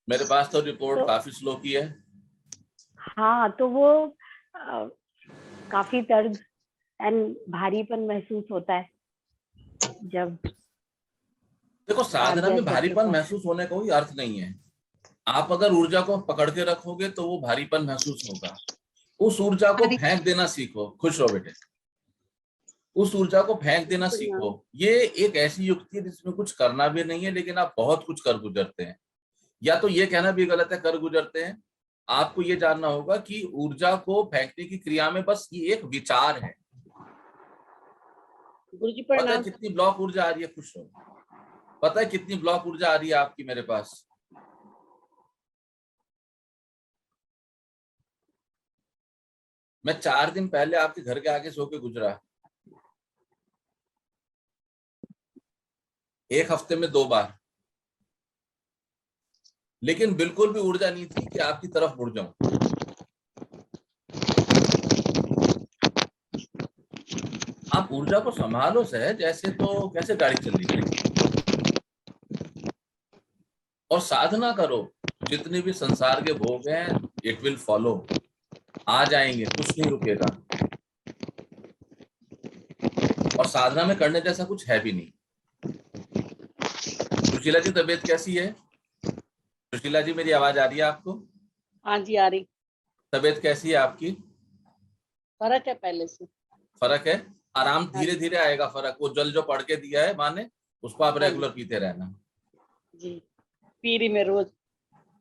मेरे पास तो रिपोर्ट तो काफी स्लो की है। हाँ, तो वो काफी दर्द एंड भारीपन महसूस होता है जब देखो, आप साधना में जैसे कि भारीपन महसूस होने का कोई अर्थ नहीं है। आप अगर ऊर्जा को पकड़ के रखोगे तो वो भारीपन महसूस होगा। उस ऊर्जा को हरी फेंक देना सीखो। खुश रहो बेटे। उस ऊर्जा को फेंक देना सीखो। ये एक ऐसी युक्ति है जिसमें कुछ करना भी नहीं है, लेकिन आप बहुत कुछ कर गुजरते हैं। या तो ये कहना भी गलत है, कर गुजरते हैं। आपको ये जानना होगा कि ऊर्जा को फेंकने की क्रिया में बस ये एक विचार है। गुरुजी पता है प्रणाम। कितनी ब्लॉक ऊर्जा आ रही है? खुश रहो। पता है कितनी ब्लॉक ऊर्जा आ रही है आपकी मेरे पास? मैं 4 दिन पहले आपके घर के आगे सो के गुजरा। एक हफ्ते में 2 बार। लेकिन बिल्कुल भी ऊर्जा नहीं थी कि आपकी तरफ मुड़ जाऊं। आप ऊर्जा को संभालो सहज, ऐसे तो कैसे गाड़ी चल रही है। और साधना करो। जितने भी संसार के भोग हैं, इट विल फॉलो। आ जाएंगे, कुछ नहीं रुकेगा। और साधना में करने जैसा कुछ है भी नहीं। सुशीला जी, तबीयत कैसी है? सुशीला जी, मेरी आवाज आ रही है आपको? हाँ जी, आ रही। तबीयत कैसी है आपकी? फर्क है पहले से। फर्क है। आराम हाँ धीरे जी। धीरे आएगा फर्क। वो जल जो पढ़ के दिया है माँ ने, उसको आप हाँ रेगुलर पीते रहना। जी, पी रही मैं रोज।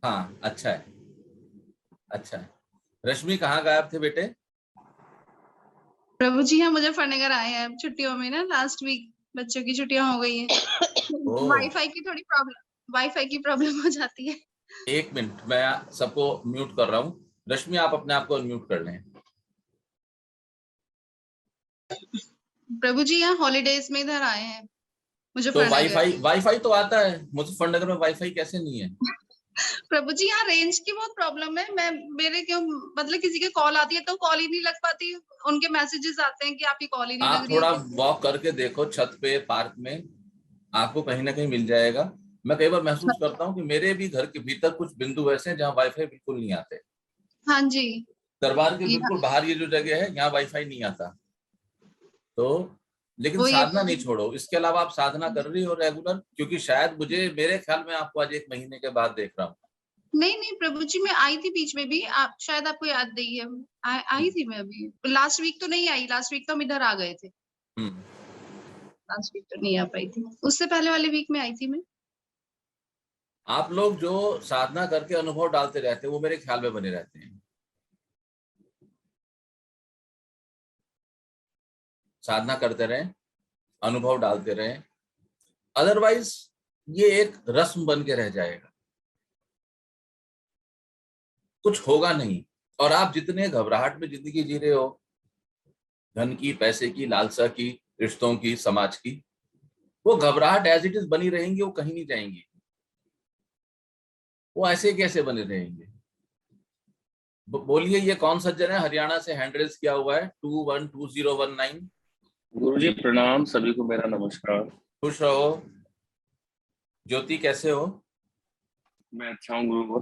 हाँ, अच्छा है। अच्छा है। रश्मि, कहाँ गायब थे बेटे? प्रभु जी, हाँ मुजफ्फरनगर आए हैं छुट्टियों में ना। लास्ट वीक बच्चों की छुट्टियां हो गई हैं। ओ, वाईफाई की प्रॉब्लम हो जाती है। 1 मिनट, मैं सबको म्यूट कर रहा हूँ। रश्मि, आप अपने आप को अनम्यूट कर लें। प्रभु जी, यहाँ हॉलीडेज में इधर आए हैं तो मुजफ्फरनगर। वाईफाई वाईफाई तो आता है मुजफ्फरनगर में, वाईफाई कैसे नहीं है? प्रभु जी, यहाँ रेंज की बहुत प्रॉब्लम है। मेरे क्यों मतलब किसी की कॉल आती है तो कॉल ही नहीं लग पाती। उनके मैसेजेस आते हैं कि आपकी कॉल ही नहीं लग आप रही है थोड़ा तो। वॉक करके देखो छत पे, पार्क में। आपको कहीं ना कहीं मिल जाएगा। मैं कई बार महसूस करता हूँ कि मेरे भी घर के भीतर कुछ बिंदु ऐसे हैं जहाँ वाईफाई बिल्कुल नहीं आते। हाँ जी। दरबार के यहाँ- बिल्कुल बाहर ये जो जगह है, यहाँ वाईफाई नहीं आता। तो लेकिन वो ये साधना नहीं छोड़ो। इसके अलावा आप साधना कर रही हो रेगुलर? क्योंकि शायद मुझे, मेरे ख्याल में आपको आज 1 महीने के बाद देख रहा हूँ। नहीं नहीं प्रभु जी, मैं आई थी बीच में भी। आप शायद आपको याद नहीं है। आई थी मैं अभी। लास्ट वीक तो नहीं आई। लास्ट वीक तो हम इधर आ गए थे। हम्म। लास्ट वीक तो नहीं आ पाई थी। उससे पहले वाले वीक में आई थी मैं। आप लोग जो साधना करके अनुभव डालते रहते हैं, वो मेरे ख्याल में बने रहते हैं। साधना करते रहें, अनुभव डालते रहें। अदरवाइज ये एक रस्म बन के रह जाएगा, कुछ होगा नहीं। और आप जितने घबराहट में जिंदगी जी रहे हो, धन की, पैसे की, लालसा की, रिश्तों की, समाज की, वो घबराहट एज इट इज बनी रहेंगी, वो कहीं नहीं जाएंगी। वो ऐसे कैसे बने रहेंगे? बोलिए, ये कौन सज्जन है हरियाणा से हैंड रेज किया हुआ है? 212019। गुरुजी प्रणाम, सभी को मेरा नमस्कार। खुश रहो। ज्योति, कैसे हो? मैं अच्छा हूँ गुरु।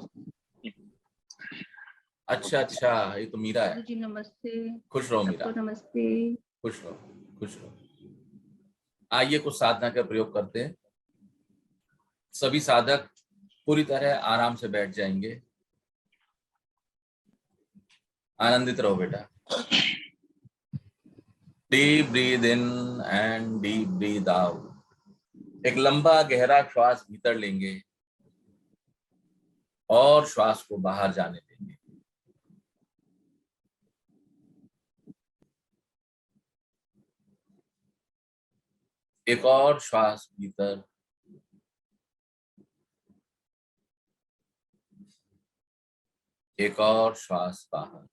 अच्छा अच्छा, ये तो मीरा है। जी नमस्ते। खुश रहो मीरा। सबको नमस्ते। खुश रहो, खुश रहो। आइए कुछ साधना का प्रयोग करते हैं। सभी साधक पूरी तरह आराम से बैठ जाएंगे। आनंदित रहो बेटा। Deep breathe in and deep breathe out. एक लंबा गहरा श्वास भीतर लेंगे और श्वास को बाहर जाने देंगे। एक और श्वास भीतर, एक और श्वास बाहर।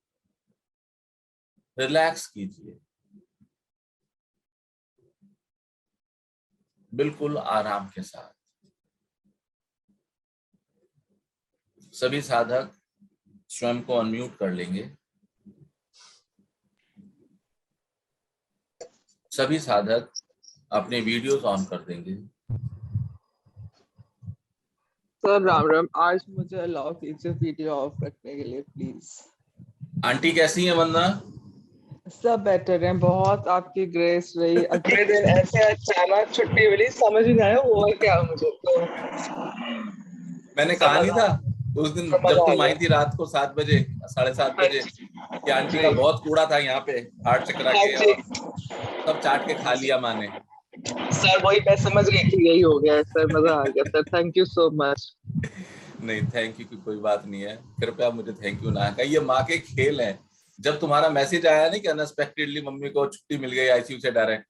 रिलैक्स कीजिए, बिल्कुल आराम के साथ। सभी साधक स्वयं को अनम्यूट कर लेंगे। सभी साधक अपने वीडियोस ऑन कर देंगे। सर राम राम, आज मुझे अलाउ कीजिए वीडियो ऑफ रखने के लिए प्लीज। आंटी कैसी है वंदना? सब बेटर हैं, बहुत आपकी ग्रेस रही। अगले दिन ऐसे अचानक छुट्टी मिली, समझ नहीं आया हुआ क्या मुझे तो। मैंने कहा नहीं था उस दिन जब मजा आ तुम आई गया। थी रात को 7 बजे 7:30 हाँ बजे जी, कि आंटी का जी बहुत कूड़ा था यहाँ पे हार्ट चक्रा हाँ के, जी और सब चाट के खा लिया माँ ने। सर, वही मैं समझ गई थी, यही हो गया सर, मजा आ गया sir, thank you so much. नहीं, थैंक यू की कोई बात नहीं है, कृपया मुझे थैंक यू ना कहा, ये माँ के खेल हैं। जब तुम्हारा मैसेज आया ना कि अनएक्सपेक्टेडली मम्मी को छुट्टी मिल गई आईसीयू से डायरेक्ट,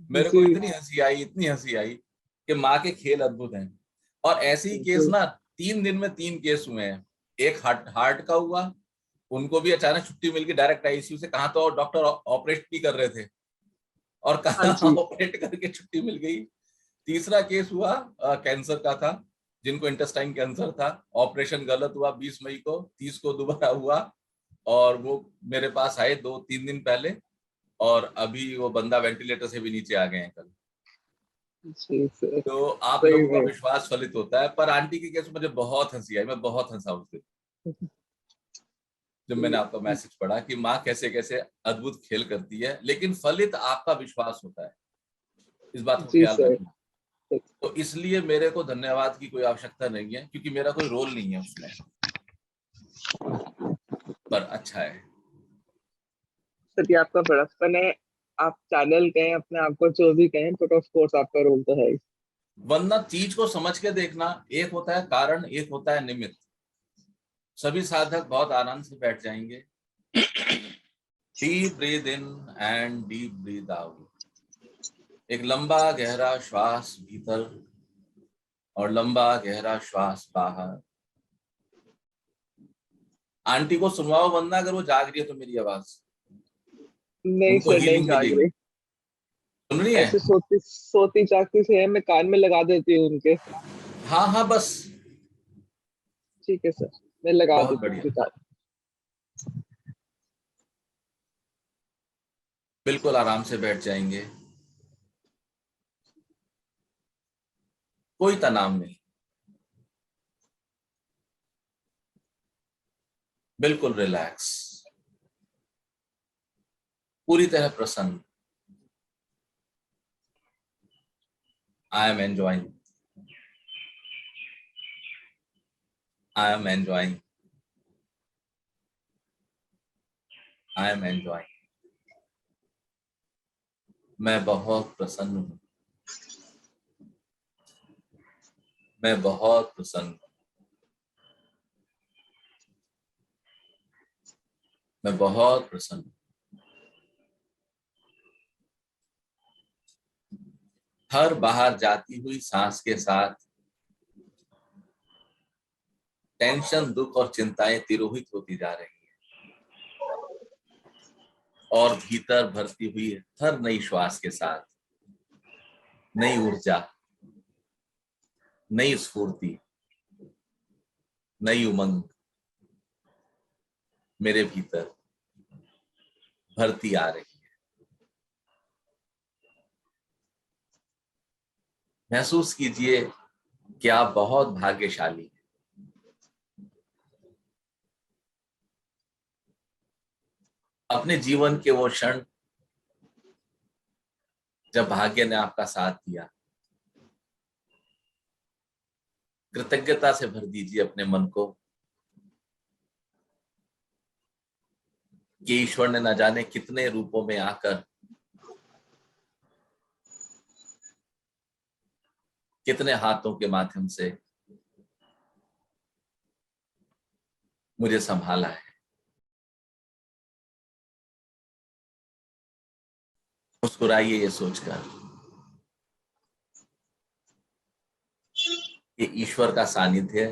मेरे को जी इतनी हंसी आई, इतनी हंसी आई कि माँ के खेल अद्भुत हैं। और ऐसे ही केस जी ना 3 दिन में 3 केस हुए हैं। एक हार्ट का हुआ, उनको भी अचानक छुट्टी मिल गई डायरेक्ट आईसीयू से, कहाँ तो डॉक्टर ऑपरेट भी कर रहे थे और हाँ कहाँ जी ऑपरेट करके छुट्टी मिल गई। तीसरा केस हुआ कैंसर का था, जिनको इंटेस्टाइन कैंसर था, ऑपरेशन गलत हुआ 20 मई को, 30 को दोबारा हुआ, और वो मेरे पास आए 2-3 दिन पहले, और अभी वो बंदा वेंटिलेटर से भी नीचे आ गए हैं कल। जी सर, तो आप सही लोगों का में। विश्वास फलित होता है। पर आंटी की केस में मुझे बहुत हंसी आई, मैं बहुत हंसा उस दिन जब मैंने आपका मैसेज पढ़ा कि माँ कैसे कैसे अद्भुत खेल करती है, लेकिन फलित आपका विश्वास होता है, इस बात को जी ख्याल सर। रखना। तो इसलिए मेरे को धन्यवाद की कोई आवश्यकता नहीं है, क्योंकि मेरा कोई रोल नहीं है उसमें, पर अच्छा है। सर ये आपका बड़प्पन है, आप चैनल कहें अपने आप को जो भी कहें, बट ऑफ कोर्स आपका रोल तो है ही। वरना चीज को समझ के देखना, एक होता है कारण, एक होता है निमित्त। सभी साधक बहुत आराम से बैठ जाएंगे, deep breath in and deep breath out, एक लंबा गहरा श्वास भीतर और लंबा गहरा श्वास बाहर। आंटी को सुनवाओ वंदना, अगर वो जाग रही है तो मेरी आवाज, नहीं उनको सर, नहीं हीलिंग जाग मिलेगी। रही। सुन रही है? ऐसे सोती सोती जागती से है, मैं कान में लगा देती हूँ उनके। हाँ हाँ, बस ठीक है सर, मैं लगा बहुत देती हूँ बढ़िया, उनके कान। बिल्कुल आराम से बैठ जाएंगे, कोई तनाव नहीं, बिल्कुल रिलैक्स, पूरी तरह प्रसन्न। I am enjoying, I am enjoying, I am enjoying. मैं बहुत प्रसन्न हूं, मैं बहुत प्रसन्न हूं, मैं बहुत प्रसन्न हूं। हर बाहर जाती हुई सांस के साथ टेंशन, दुख और चिंताएं तिरोहित होती जा रही हैं, और भीतर भरती हुई हर नई श्वास के साथ नई ऊर्जा, नई स्फूर्ति, नई उमंग मेरे भीतर भरती आ रही है। महसूस कीजिए कि आप बहुत भाग्यशाली हैं। अपने जीवन के वो क्षण जब भाग्य ने आपका साथ दिया, कृतज्ञता से भर दीजिए अपने मन को कि ईश्वर ने न जाने कितने रूपों में आकर, कितने हाथों के माध्यम से मुझे संभाला है। मुस्कुराइए ये सोचकर कि ईश्वर का सानिध्य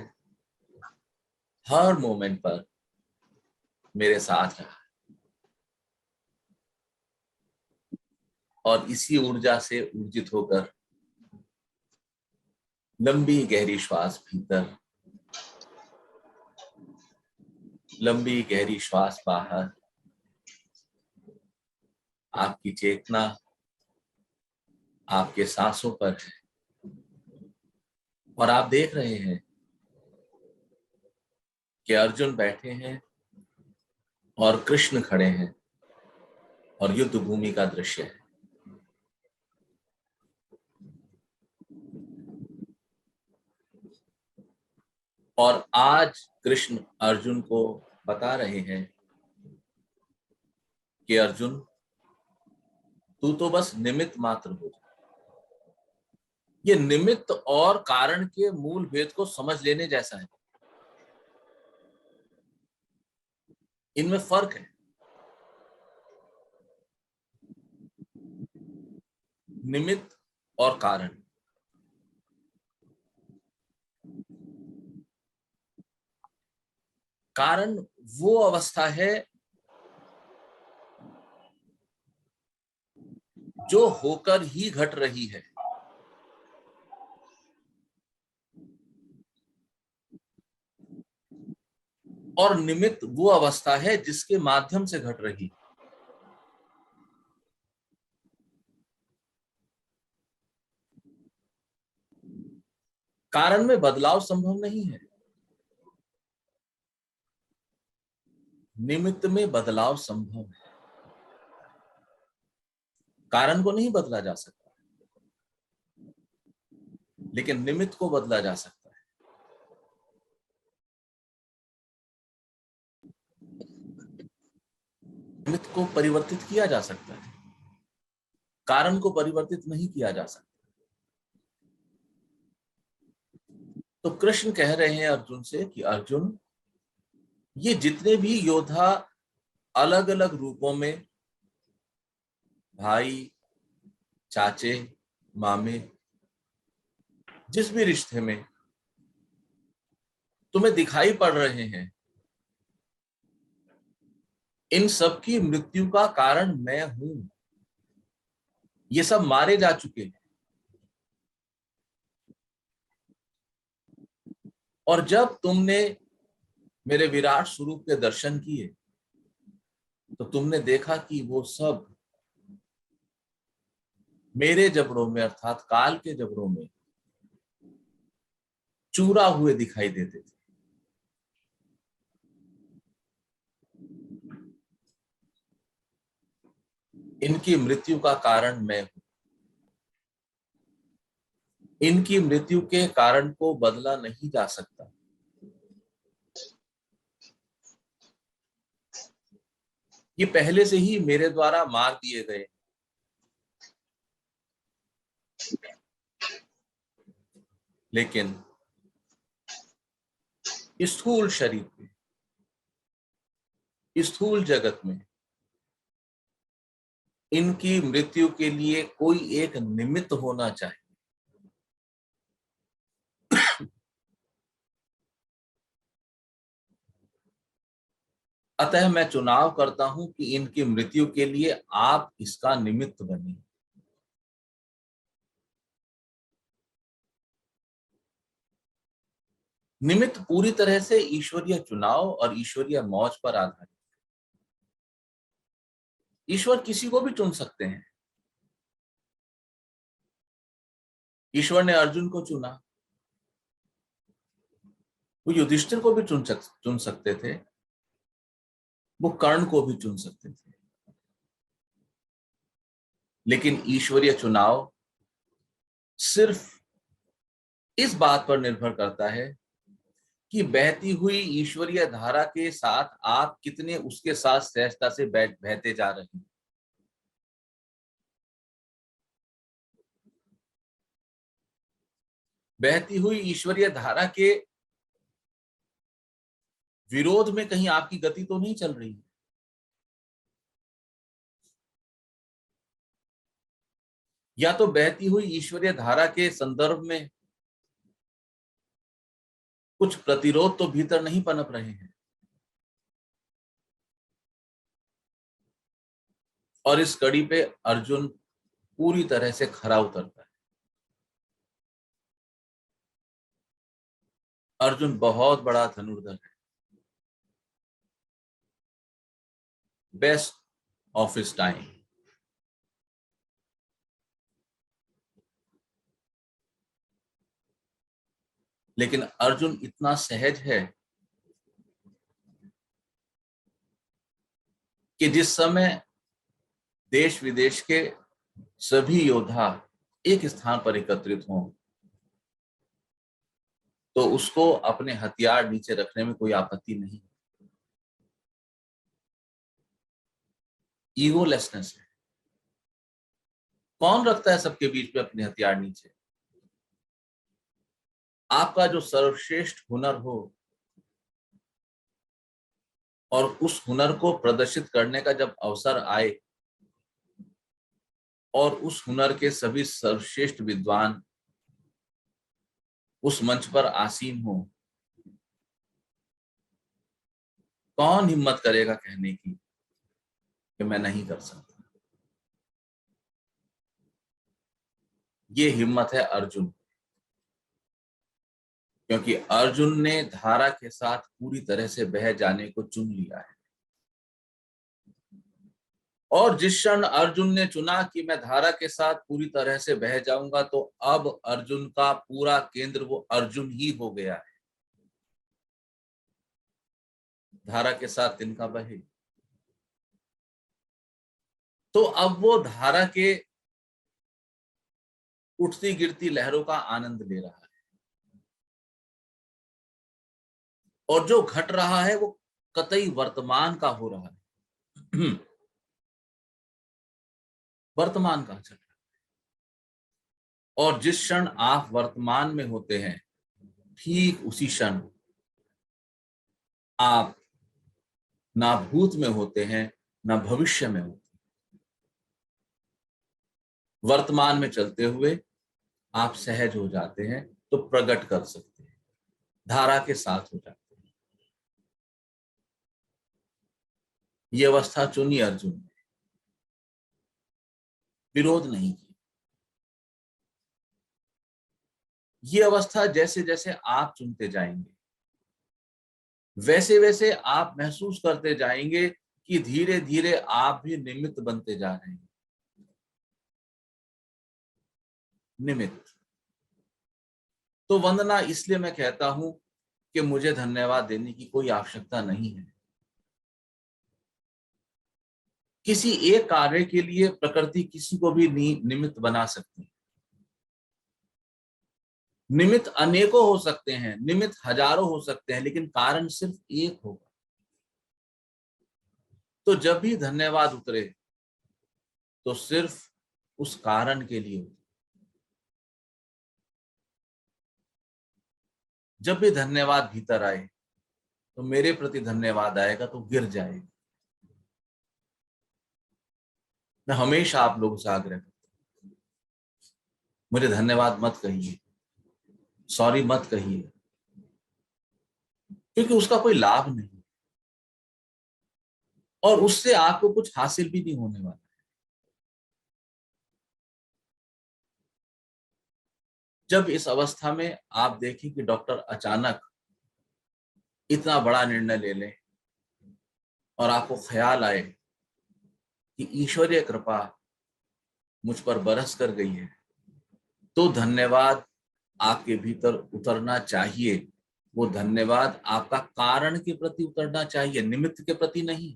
हर मोमेंट पर मेरे साथ रहा, और इसी ऊर्जा से ऊर्जित होकर लंबी गहरी श्वास भीतर, लंबी गहरी श्वास बाहर। आपकी चेतना आपके सांसों पर है, और आप देख रहे हैं कि अर्जुन बैठे हैं और कृष्ण खड़े हैं और युद्ध भूमि का दृश्य है। और आज कृष्ण अर्जुन को बता रहे हैं कि अर्जुन, तू तो बस निमित्त मात्र हो जा। ये निमित्त और कारण के मूल भेद को समझ लेने जैसा है। इनमें फर्क है। निमित्त और कारण। कारण वो अवस्था है जो होकर ही घट रही है, और निमित्त वो अवस्था है जिसके माध्यम से घट रही है। कारण में बदलाव संभव नहीं है, निमित्त में बदलाव संभव है। कारण को नहीं बदला जा सकता, लेकिन निमित्त को बदला जा सकता है। निमित्त को परिवर्तित किया जा सकता है, कारण को परिवर्तित नहीं किया जा सकता। तो कृष्ण कह रहे हैं अर्जुन से कि अर्जुन, ये जितने भी योद्धा अलग अलग रूपों में, भाई, चाचे, मामे, जिस भी रिश्ते में तुम्हें दिखाई पड़ रहे हैं, इन सब की मृत्यु का कारण मैं हूं। ये सब मारे जा चुके हैं। और जब तुमने मेरे विराट स्वरूप के दर्शन किए तो तुमने देखा कि वो सब मेरे जबड़ों में, अर्थात काल के जबड़ों में चूरा हुए दिखाई देते थे। इनकी मृत्यु का कारण मैं हूं। इनकी मृत्यु के कारण को बदला नहीं जा सकता। ये पहले से ही मेरे द्वारा मार दिए गए। लेकिन स्थूल शरीर में, स्थूल जगत में इनकी मृत्यु के लिए कोई एक निमित्त होना चाहिए। अतः मैं चुनाव करता हूं कि इनकी मृत्यु के लिए आप इसका निमित्त बनिए। निमित्त पूरी तरह से ईश्वरीय चुनाव और ईश्वरीय मौज पर आधारित। ईश्वर किसी को भी चुन सकते हैं। ईश्वर ने अर्जुन को चुना, वो युधिष्ठिर को भी चुन सकते थे, वो कर्ण को भी चुन सकते थे। लेकिन ईश्वरीय चुनाव सिर्फ इस बात पर निर्भर करता है कि बहती हुई ईश्वरीय धारा के साथ आप कितने उसके साथ सहजता से बहते जा रहे हैं। बहती हुई ईश्वरीय धारा के विरोध में कहीं आपकी गति तो नहीं चल रही है। या तो बहती हुई ईश्वरीय धारा के संदर्भ में कुछ प्रतिरोध तो भीतर नहीं पनप रहे हैं। और इस कड़ी पे अर्जुन पूरी तरह से खरा उतरता है। अर्जुन बहुत बड़ा धनुर्धर है, बेस्ट ऑफ हिज टाइम। लेकिन अर्जुन इतना सहज है कि जिस समय देश विदेश के सभी योद्धा एक स्थान पर एकत्रित हों तो उसको अपने हथियार नीचे रखने में कोई आपत्ति नहीं। ईगोलेसनेस है। कौन रखता है सबके बीच में अपने हथियार नीचे? आपका जो सर्वश्रेष्ठ हुनर हो और उस हुनर को प्रदर्शित करने का जब अवसर आए और उस हुनर के सभी सर्वश्रेष्ठ विद्वान उस मंच पर आसीन हो, कौन हिम्मत करेगा कहने की कि मैं नहीं कर सकता? ये हिम्मत है अर्जुन, क्योंकि अर्जुन ने धारा के साथ पूरी तरह से बह जाने को चुन लिया है। और जिस क्षण अर्जुन ने चुना कि मैं धारा के साथ पूरी तरह से बह जाऊंगा, तो अब अर्जुन का पूरा केंद्र वो अर्जुन ही हो गया है। धारा के साथ तिनका बहे, तो अब वो धारा के उठती गिरती लहरों का आनंद ले रहा है। और जो घट रहा है वो कतई वर्तमान का हो रहा है। वर्तमान का चल रहा है। और जिस क्षण आप वर्तमान में होते हैं, ठीक उसी क्षण आप ना भूत में होते हैं ना भविष्य में होते हैं। वर्तमान में चलते हुए आप सहज हो जाते हैं तो प्रकट कर सकते हैं, धारा के साथ हो जाते हैं। ये अवस्था चुनी अर्जुन ने, विरोध नहीं किया। ये अवस्था जैसे जैसे आप चुनते जाएंगे, वैसे वैसे आप महसूस करते जाएंगे कि धीरे धीरे आप भी निमित्त बनते जा रहे हैं। निमित्त। तो वंदना इसलिए मैं कहता हूं कि मुझे धन्यवाद देने की कोई आवश्यकता नहीं है। किसी एक कार्य के लिए प्रकृति किसी को भी निमित्त बना सकती है। निमित्त अनेकों हो सकते हैं, निमित्त हजारों हो सकते हैं, लेकिन कारण सिर्फ एक होगा। तो जब भी धन्यवाद उतरे तो सिर्फ उस कारण के लिए उतरे। जब भी धन्यवाद भीतर आए तो मेरे प्रति धन्यवाद आएगा तो गिर जाएगा। मैं हमेशा आप लोगों से आग्रह करता हूं, मुझे धन्यवाद मत कहिए, सॉरी मत कहिए, क्योंकि उसका कोई लाभ नहीं और उससे आपको कुछ हासिल भी नहीं होने वाला। जब इस अवस्था में आप देखें कि डॉक्टर अचानक इतना बड़ा निर्णय ले लें और आपको ख्याल आए कि ईश्वरीय कृपा मुझ पर बरस कर गई है, तो धन्यवाद आपके भीतर उतरना चाहिए। वो धन्यवाद आपका कारण के प्रति उतरना चाहिए, निमित्त के प्रति नहीं।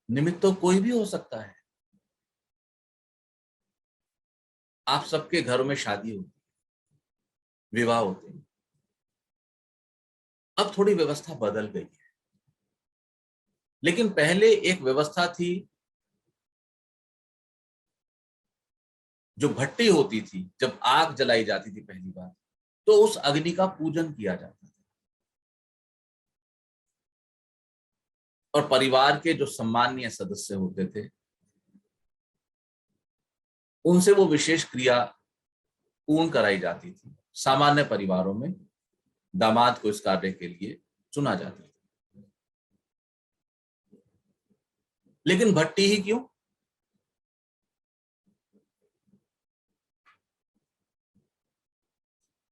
निमित्त तो कोई भी हो सकता है। आप सबके घरों में शादी होती है, विवाह होते हैं। अब थोड़ी व्यवस्था बदल गई है, लेकिन पहले एक व्यवस्था थी, जो भट्टी होती थी, जब आग जलाई जाती थी पहली बार, तो उस अग्नि का पूजन किया जाता था। और परिवार के जो सम्मानीय सदस्य होते थे, उनसे वो विशेष क्रिया पूर्ण कराई जाती थी। सामान्य परिवारों में दामाद को इस कार्य के लिए चुना जाता था। लेकिन भट्टी ही क्यों?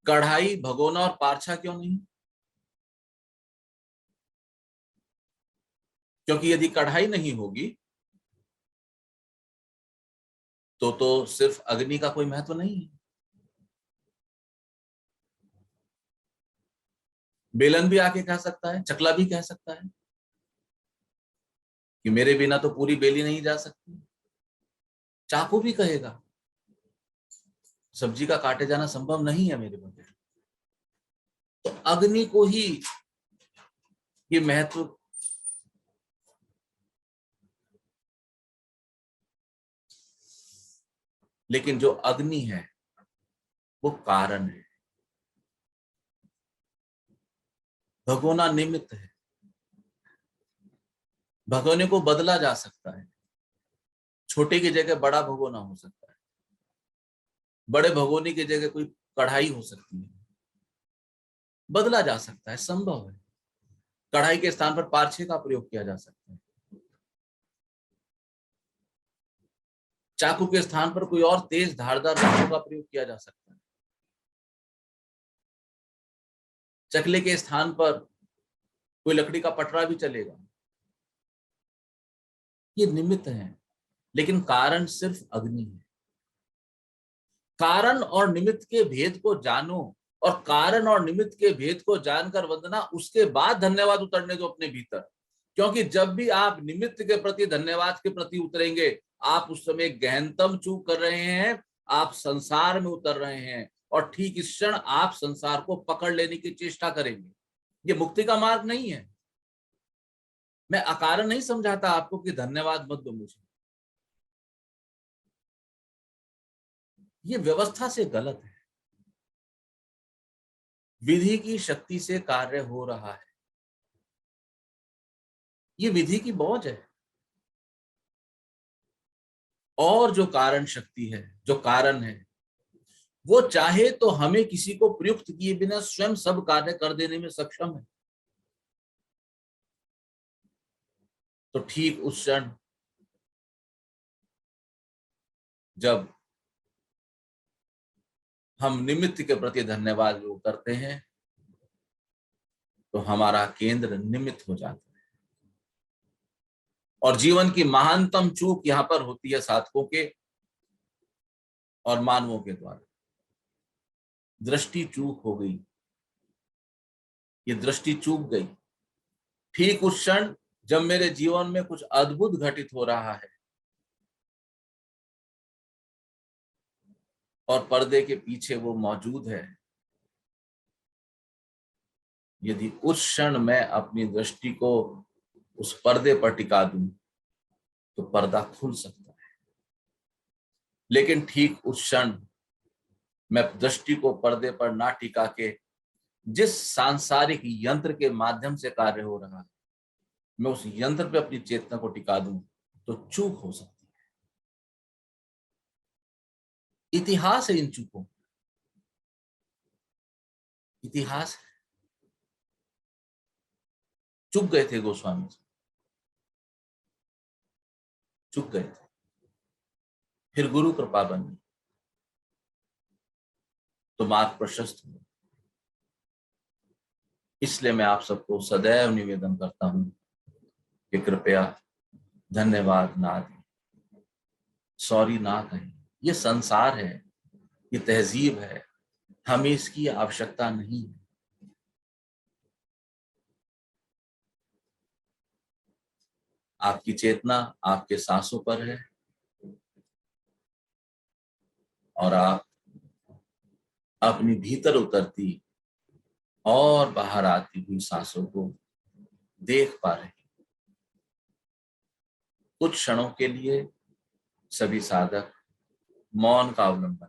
कढ़ाई, भगोना और पारछा क्यों नहीं? क्योंकि यदि कढ़ाई नहीं होगी तो सिर्फ अग्नि का कोई महत्व नहीं है। बेलन भी आके कह सकता है, चकला भी कह सकता है। कि मेरे बिना तो पूरी बेली नहीं जा सकती। चाकू भी कहेगा सब्जी का काटे जाना संभव नहीं है मेरे बगैर। तो अग्नि को ही ये महत्व, लेकिन जो अग्नि है वो कारण है, भगोना निमित्त है। भगोने को बदला जा सकता है, छोटे की जगह बड़ा भगोना हो सकता है, बड़े भगोने की जगह कोई कढ़ाई हो सकती है, बदला जा सकता है, संभव है। कढ़ाई के स्थान पर पारछे का प्रयोग किया जा सकता है, चाकू के स्थान पर कोई और तेज धारदार वस्तु का प्रयोग किया जा सकता है, चकले के स्थान पर कोई लकड़ी का पटरा भी चलेगा। ये निमित्त है, लेकिन कारण सिर्फ अग्नि है। कारण और निमित्त के भेद को जानो, और कारण और निमित्त के भेद को जानकर वंदना, उसके बाद धन्यवाद उतरने दो अपने भीतर। क्योंकि जब भी आप निमित्त के प्रति, धन्यवाद के प्रति उतरेंगे, आप उस समय गहनतम चूक कर रहे हैं, आप संसार में उतर रहे हैं, और ठीक इस क्षण आप संसार को पकड़ लेने की चेष्टा करेंगे। ये मुक्ति का मार्ग नहीं है। मैं अकारण नहीं समझाता आपको कि धन्यवाद मत दो मुझे, ये व्यवस्था से गलत है। विधि की शक्ति से कार्य हो रहा है, ये विधि की मौज है। और जो कारण शक्ति है, जो कारण है, वो चाहे तो हमें किसी को प्रयुक्त किए बिना स्वयं सब कार्य कर देने में सक्षम है। तो ठीक उस क्षण जब हम निमित्त के प्रति धन्यवाद जो करते हैं, तो हमारा केंद्र निमित्त हो जाता है। और जीवन की महानतम चूक यहां पर होती है साधकों के और मानवों के द्वारा। दृष्टि चूक हो गई, ये दृष्टि चूक गई। ठीक उस क्षण जब मेरे जीवन में कुछ अद्भुत घटित हो रहा है और पर्दे के पीछे वो मौजूद है, यदि उस क्षण मैं अपनी दृष्टि को उस पर्दे पर टिका दूं तो पर्दा खुल सकता है। लेकिन ठीक उस क्षण मैं दृष्टि को पर्दे पर ना टिका के जिस सांसारिक यंत्र के माध्यम से कार्य हो रहा है, मैं उस यंत्र पे अपनी चेतना को टिका दूं तो चूक हो सकती है। इतिहास है इन चूकों, इतिहास है। चुक गए थे गोस्वामी जी, चुक गए थे, फिर गुरु कृपा बनी तो मार्ग प्रशस्त हुआ। इसलिए मैं आप सबको सदैव निवेदन करता हूं कि कृपया धन्यवाद ना दें, सॉरी ना कहें। ये संसार है, ये तहजीब है, हमें इसकी आवश्यकता नहीं है। आपकी चेतना आपके सांसों पर है और आप अपनी भीतर उतरती और बाहर आती हुई सांसों को देख पा रहे हैं। कुछ क्षणों के लिए सभी साधक मौन का अवलंबन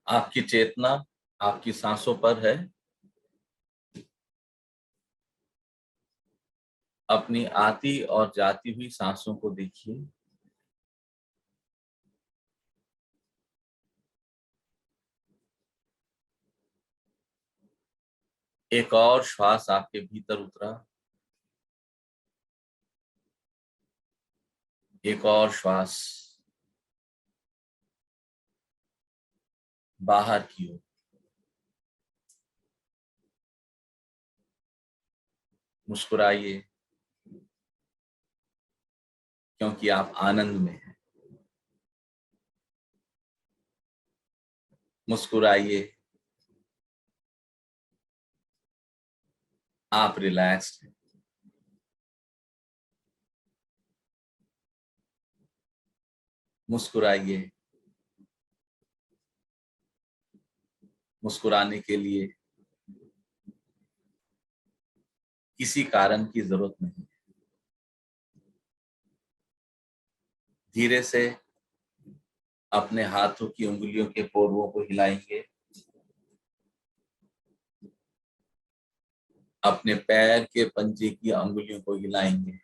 आपकी चेतना आपकी सांसों पर है। अपनी आती और जाती हुई सांसों को देखिए। एक और श्वास आपके भीतर उतरा, एक और श्वास बाहर की ओर। मुस्कुराइए क्योंकि आप आनंद में हैं। मुस्कुराइए, आप रिलैक्स्ड हैं। मुस्कुराइए। मुस्कुराने के लिए किसी कारण की जरूरत नहीं। धीरे से अपने हाथों की उंगलियों के पोरों को हिलाएंगे। अपने पैर के पंजे की अंगुलियों को हिलाएंगे।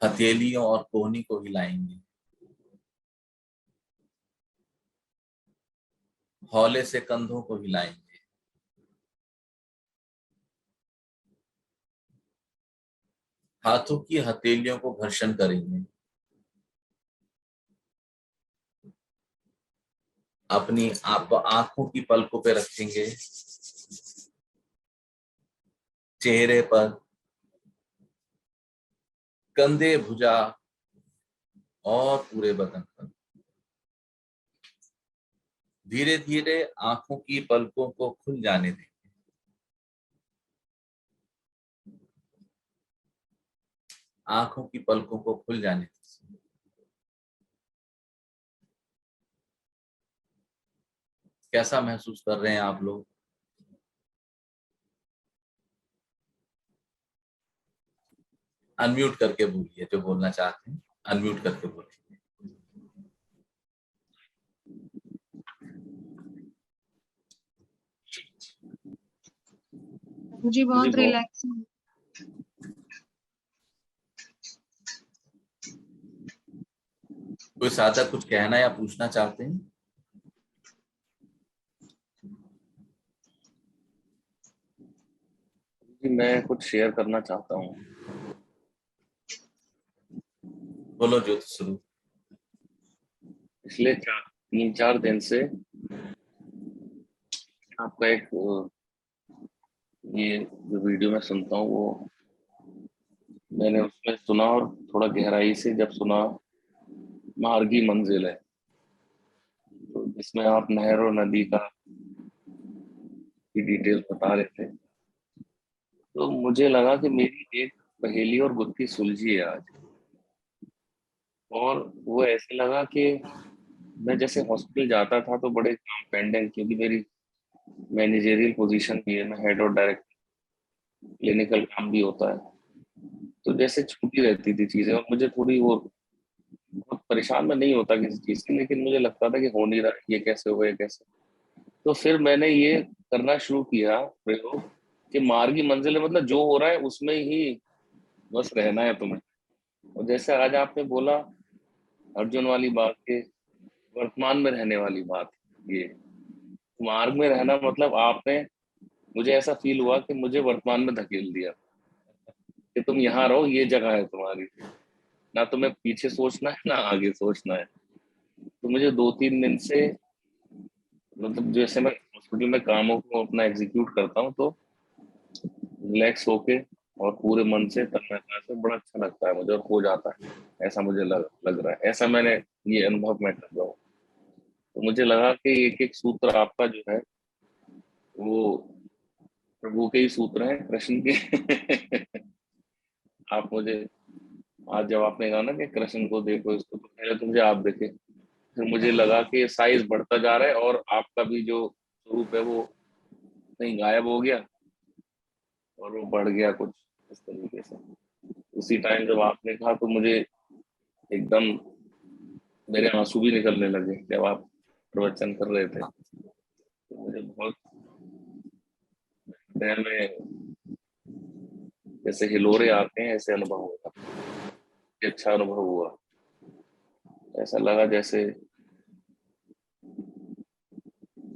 हथेलियों और कोहनी को हिलाएंगे। हौले से कंधों को हिलाएंगे। हाथों की हथेलियों को घर्षण करेंगे। अपनी आप आंखों की पलकों पे रखेंगे। चेहरे पर, कंधे, भुजा और पूरे बदन पर धीरे धीरे आंखों की पलकों को खुल जाने दें। आंखों की पलकों को खुल जाने दें। कैसा महसूस कर रहे हैं आप लोग? अनम्यूट करके बोलिए, जो बोलना चाहते हैं अनम्यूट करके बोलिए। जी बहुत बहुत- रिलैक्स। कोई साधक कुछ कहना या पूछना चाहते हैं? जी मैं कुछ शेयर करना चाहता हूँ। बोलो ज्योति शुरू। पिछले 3-4 दिन से आपका एक ये जो वीडियो मैं सुनता हूँ वो मैंने उसमें सुना, और थोड़ा गहराई से जब सुना, मार्गी मंजिल है, तो जिसमें आप नहर और नदी का की डिटेल बता रहे थे, तो मुझे लगा कि मेरी एक पहेली और गुत्थी सुलझी है आज। और वो ऐसे लगा कि मैं जैसे हॉस्पिटल जाता था तो बड़े काम पेंडिंग, क्योंकि मेरी मैनेजरियल पोजीशन भी है, मैं हेड और डायरेक्टर, क्लिनिकल काम भी होता है, तो जैसे छूटी रहती थी चीजें, और मुझे थोड़ी वो बहुत परेशान मैं नहीं होता किसी चीज से, लेकिन मुझे लगता था कि हो नहीं रहा, ये कैसे हो, ये कैसे। तो फिर मैंने ये करना शुरू किया प्रयोग कि मार्गी मंजिल है, मतलब जो हो रहा है उसमें ही बस रहना है तुम्हें। और जैसे आज आपने बोला अर्जुन वाली बात के वर्तमान में रहने वाली बात, ये मार्ग में रहना मतलब आपने, मुझे ऐसा फील हुआ कि मुझे वर्तमान में धकेल दिया कि तुम यहाँ रहो, ये जगह है तुम्हारी, ना तुम्हें पीछे सोचना है ना आगे सोचना है। तो मुझे 2-3 दिन से, मतलब जैसे मैं हॉस्पिटल में कामों को अपना एग्जीक्यूट करता हूँ, तो रिलैक्स होके और पूरे मन से तन्मयता से बड़ा अच्छा लगता है मुझे, और हो जाता है ऐसा मुझे लग रहा है, ऐसा मैंने ये अनुभव मैं कर रहा हूँ। तो मुझे लगा कि एक एक सूत्र आपका जो है वो प्रभु के ही सूत्र हैं, कृष्ण के। आप मुझे आज जब आपने कहा ना कि कृष्ण को देखो इसको, तो पहले तो मुझे आप देखे, फिर मुझे लगा कि साइज बढ़ता जा रहा है, और आपका भी जो स्वरूप है वो कहीं गायब हो गया और वो बढ़ गया कुछ इस तरीके से। उसी टाइम जब आपने कहा तो मुझे एकदम मेरे आंसू भी निकलने लगे जब आप प्रवचन कर रहे थे, तो मुझे बहुत हृदय में जैसे हिलोरे आते हैं ऐसे अनुभव हुआ, अच्छा अनुभव हुआ। ऐसा लगा जैसे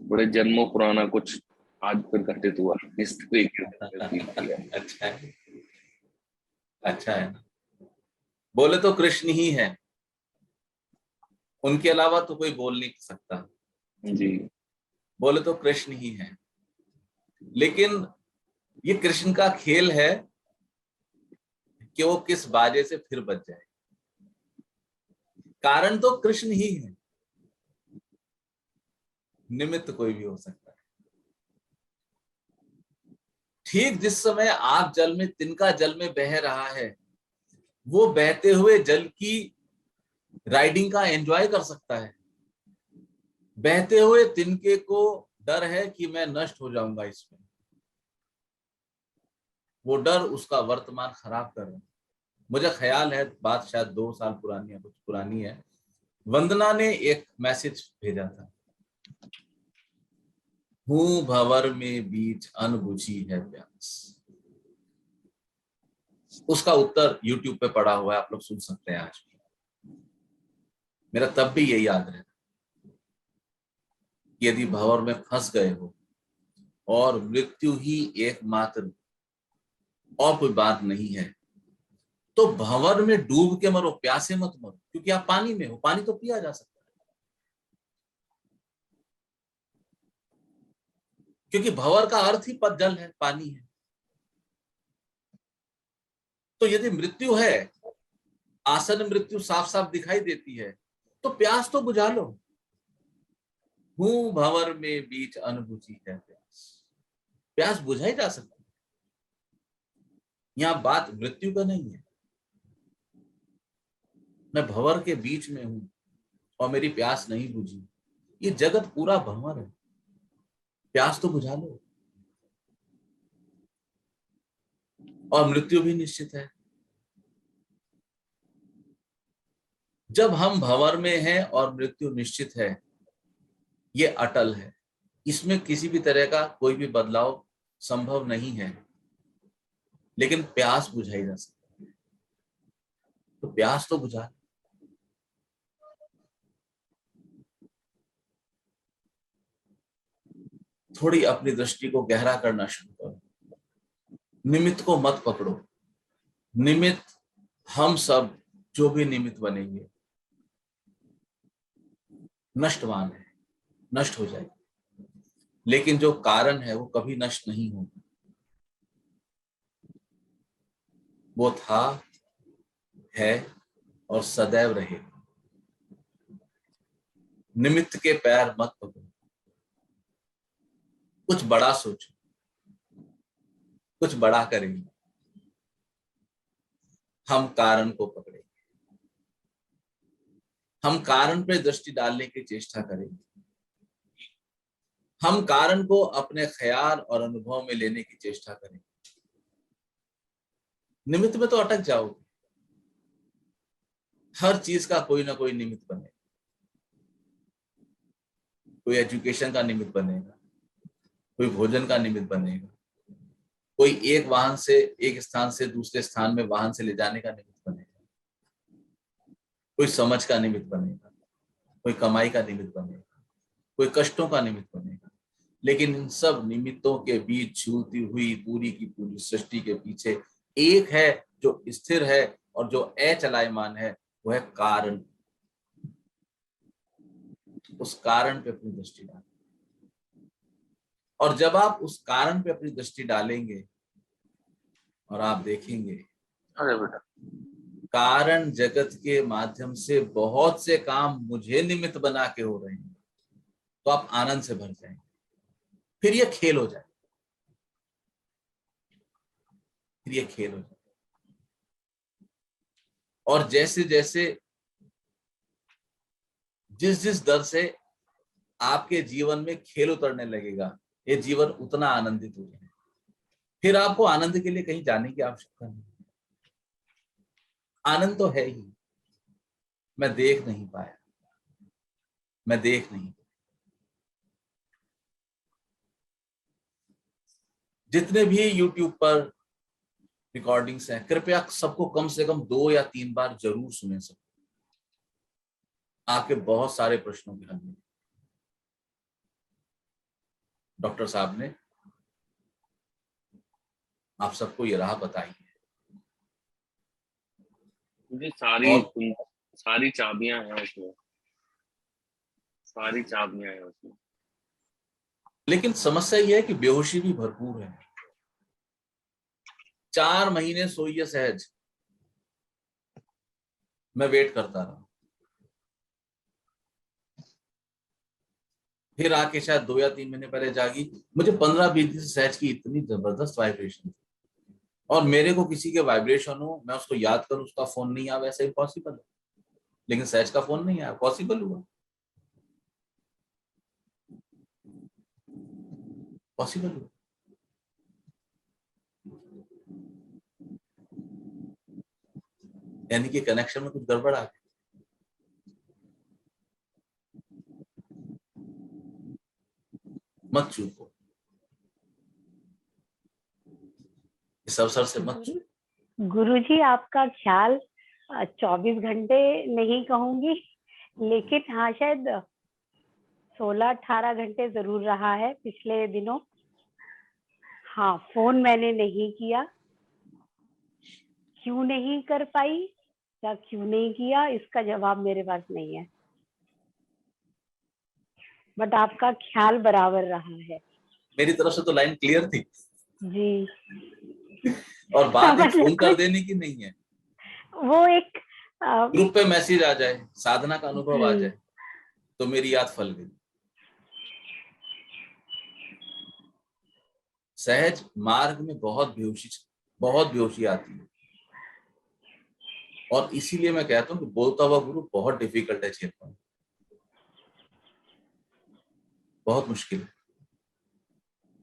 बड़े जन्मों पुराना कुछ आज फिर घटित हुआ, इस तरीके से फील किया। अच्छा है, अच्छा है ना। बोले तो कृष्ण ही है, उनके अलावा तो कोई बोल नहीं सकता। जी बोले तो कृष्ण ही है, लेकिन ये कृष्ण का खेल है कि वो किस बाजे से फिर बच जाए। कारण तो कृष्ण ही है, निमित्त कोई भी हो सकता है। ठीक जिस समय आप जल में, तिनका जल में बह रहा है, वो बहते हुए जल की राइडिंग का एंजॉय कर सकता है। बहते हुए तिनके को डर है कि मैं नष्ट हो जाऊंगा इसमें, वो डर उसका वर्तमान खराब कर रहा है। मुझे ख्याल है, बात शायद 2 साल पुरानी है, कुछ पुरानी है, वंदना ने एक मैसेज भेजा था, हूं भंवर में बीच अनबुझी है प्यास। उसका उत्तर YouTube पे पड़ा हुआ है, आप लोग सुन सकते हैं आज भी। मेरा तब भी यही याद रहता, यदि भंवर में फंस गए हो और मृत्यु ही एकमात्र और कोई बात नहीं है, तो भंवर में डूब के मरो, प्यासे मत मरो, क्योंकि आप पानी में हो, पानी तो पिया जा सकता है, क्योंकि भंवर का अर्थ ही जल है, पानी है। तो यदि मृत्यु है, आसन मृत्यु साफ साफ दिखाई देती है, तो प्यास तो बुझा लो। हूं भंवर में बीच अनबुझी है प्यास, प्यास बुझाई जा सकती है। यहां बात मृत्यु का नहीं है, मैं भंवर के बीच में हूं और मेरी प्यास नहीं बुझी, ये जगत पूरा भंवर है, प्यास तो बुझा लो। और मृत्यु भी निश्चित है। जब हम भंवर में हैं और मृत्यु निश्चित है, ये अटल है, इसमें किसी भी तरह का कोई भी बदलाव संभव नहीं है। लेकिन प्यास बुझाई जा सकती है, तो प्यास तो बुझा। थोड़ी अपनी दृष्टि को गहरा करना शुरू करो, निमित्त को मत पकड़ो। निमित्त हम सब जो भी निमित्त बनेंगे नष्टवान है, नष्ट हो जाएगी, लेकिन जो कारण है वो कभी नष्ट नहीं होगा। वो था, है और सदैव रहेगा। निमित्त के पैर मत पकड़ो, कुछ बड़ा सोचो, कुछ बड़ा करेंगे। हम कारण को पकड़ेंगे, हम कारण पे दृष्टि डालने की चेष्टा करेंगे, हम कारण को अपने ख्याल और अनुभव में लेने की चेष्टा करेंगे। निमित्त में तो अटक जाओगे। हर चीज का कोई ना कोई निमित्त बनेगा। कोई एजुकेशन का निमित्त बनेगा, कोई भोजन का निमित्त बनेगा, कोई एक वाहन से एक स्थान से दूसरे स्थान में वाहन से ले जाने का निमित्त बनेगा, कोई समझ का निमित्त बनेगा, कोई कमाई का निमित्त बनेगा, कोई कष्टों का निमित्त बनेगा। लेकिन इन सब निमित्तों के बीच झूलती हुई पूरी की पूरी सृष्टि के पीछे एक है जो स्थिर है और जो अचलायमान है, वो है कारण। उस कारण पे अपनी दृष्टि डालें, और जब आप उस कारण पे अपनी दृष्टि डालेंगे और आप देखेंगे अरे बेटा, कारण जगत के माध्यम से बहुत से काम मुझे निमित्त बना के हो रहे हैं, तो आप आनंद से भर जाएंगे। फिर ये खेल हो जाए, फिर ये खेल हो जाए। और जैसे जैसे जिस जिस दर से आपके जीवन में खेल उतरने लगेगा, ये जीवन उतना आनंदित हो जाएगा। फिर आपको आनंद के लिए कहीं जाने की आवश्यकता नहीं। आनंद तो है ही। मैं देख नहीं पाया, मैं देख नहीं। जितने भी YouTube पर रिकॉर्डिंग्स हैं, कृपया सबको कम से कम 2 या 3 बार जरूर सुने। सब आपके बहुत सारे प्रश्नों के हल में डॉक्टर साहब ने आप सबको ये राह बताई है। मुझे सारी चाबियां हैं उसमें, सारी चाबियां हैं उसमें। लेकिन समस्या यह है कि बेहोशी भी भरपूर है। 4 महीने सोइए सहज, मैं वेट करता रहा। फिर आके शायद 2 या 3 महीने पहले जागी। मुझे 15-20 दिन से सहज की इतनी जबरदस्त वाइब्रेशन थी, और मेरे को किसी के वाइब्रेशन हो, मैं उसको याद करूं, उसका फोन नहीं आया, वैसे इम्पॉसिबल है। लेकिन सहज का फोन नहीं आया, पॉसिबल हुआ, पॉसिबल हुआ। यानी कि कनेक्शन में कुछ गड़बड़ आ गई। मत चूको, इस अवसर से मत चूको। गुरुजी, आपका ख्याल 24 घंटे नहीं कहूंगी, लेकिन हाँ शायद 16-18 घंटे जरूर रहा है पिछले दिनों। हाँ, फोन मैंने नहीं किया। क्यों नहीं कर पाई या क्यों नहीं किया, इसका जवाब मेरे पास नहीं है, बट आपका ख्याल बराबर रहा है। मेरी तरफ से तो लाइन क्लियर थी जी। और बात एक फोन कर देने की नहीं है। वो एक ग्रुप पे मैसेज आ जाए, साधना का अनुभव आ जाए, तो मेरी याद फल गई। सहज मार्ग में बहुत बेहोशी आती है, और इसीलिए मैं कहता हूँ कि बोलता हुआ गुरु बहुत डिफिकल्ट है चेत पाना, बहुत मुश्किल है।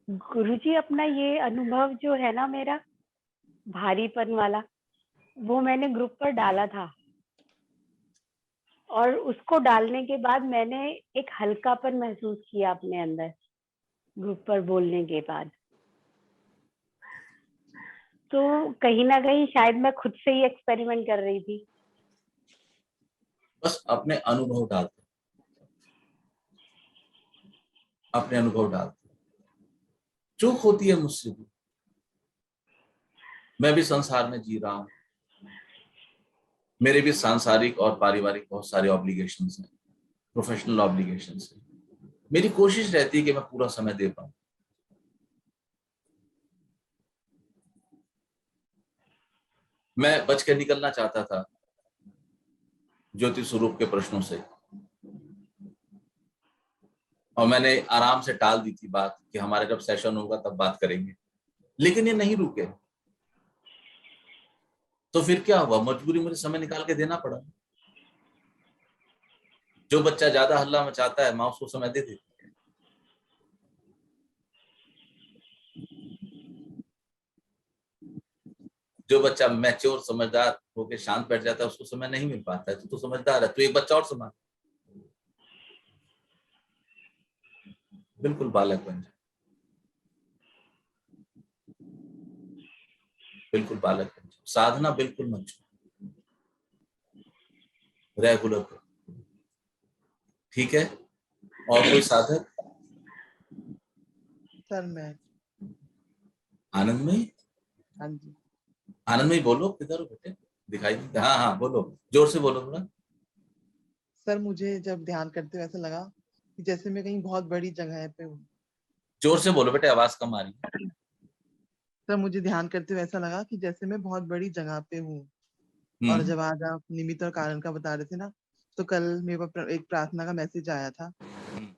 गुरुजी, अपना ये अनुभव जो है ना मेरा भारीपन वाला, वो मैंने ग्रुप पर डाला था, और उसको डालने के बाद मैंने एक हल्कापन महसूस किया अपने अंदर ग्रुप पर बोलने के बाद। तो कहीं ना कहीं शायद मैं खुद से ही एक्सपेरिमेंट कर रही थी। बस अपने अनुभव डालते, अपने अनुभव डालते। चूक होती है मुझसे भी, मैं भी संसार में जी रहा हूं, मेरे भी सांसारिक और पारिवारिक बहुत सारे ऑब्लिगेशंस हैं, प्रोफेशनल ऑब्लिगेशंस हैं। मेरी कोशिश रहती है कि मैं पूरा समय दे पाऊं। मैं बच के निकलना चाहता था ज्योति स्वरूप के प्रश्नों से, और मैंने आराम से टाल दी थी बात कि हमारा जब सेशन होगा तब बात करेंगे, लेकिन ये नहीं रुके। तो फिर क्या हुआ, मजबूरी मुझे समय निकाल के देना पड़ा। जो बच्चा ज्यादा हल्ला मचाता है माँ उसको समय दे देती है, जो बच्चा मैच्योर समझदार होकर शांत बैठ जाता है उसको समय नहीं मिल पाता है। तो समझदार है तो एक बच्चा और संभाल, बिल्कुल बालक बन जाए, बिल्कुल बालक बन जाए। साधना बिल्कुल मत छोड़ो, रेगुलर करो, ठीक है। और कोई साधक? सर मैं। आनंद में, हाँ जी। आनंद में बोलो, किधर हो बेटे, दिखाई नहीं। हाँ हाँ बोलो, जोर से बोलो थोड़ा। सर मुझे जब ध्यान करते हुए ऐसा लगा कि जैसे मैं कहीं बहुत बड़ी जगह पे हूँ। जोर से बोलो बेटे, आवाज कम आ रही है। सर मुझे ध्यान करते हुए ऐसा लगा कि जैसे मैं बहुत बड़ी जगह पे हूँ। और जब आज आप निमित्त और कारण का बता रहे थे ना, तो कल मेरे पास एक प्रार्थना का मैसेज आया था।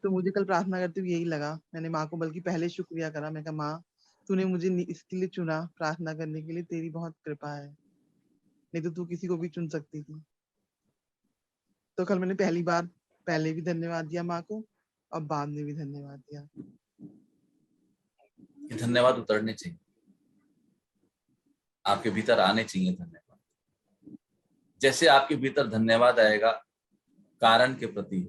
तो मुझे कल प्रार्थना करते हुए यही लगा, मैंने माँ को बल्कि पहले शुक्रिया करा। मैं कहा माँ तूने मुझे इसके लिए चुना, प्रार्थना करने के लिए, तेरी बहुत कृपा है, नहीं तो तू किसी को भी चुन सकती थी। तो कल मैंने पहली बार पहले भी धन्यवाद दिया माँ को और बाद में भी धन्यवाद दिया। धन्यवाद उतरने चाहिए, आपके भीतर आने चाहिए धन्यवाद। जैसे आपके भीतर धन्यवाद आएगा कारण के प्रति,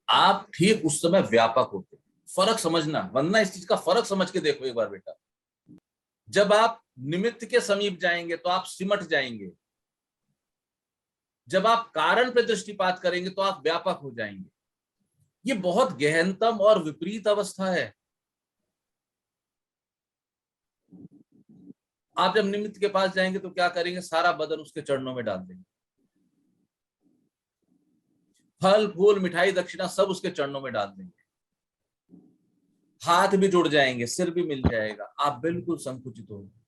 आप ठीक उस समय व्यापक होते। फर्क समझना, वरना इस चीज का फर्क समझ के देखो एक बार बेटा। जब आप निमित्त के समीप जाएंगे तो आप सिमट जाएंगे, जब आप कारण पर दृष्टिपात करेंगे तो आप व्यापक हो जाएंगे। ये बहुत गहनतम और विपरीत अवस्था है। आप जब निमित्त के पास जाएंगे तो क्या करेंगे, सारा बदन उसके चरणों में डाल देंगे, फल फूल मिठाई दक्षिणा सब उसके चरणों में डाल देंगे, हाथ भी जुड़ जाएंगे, सिर भी मिल जाएगा, आप बिल्कुल संकुचित होंगे।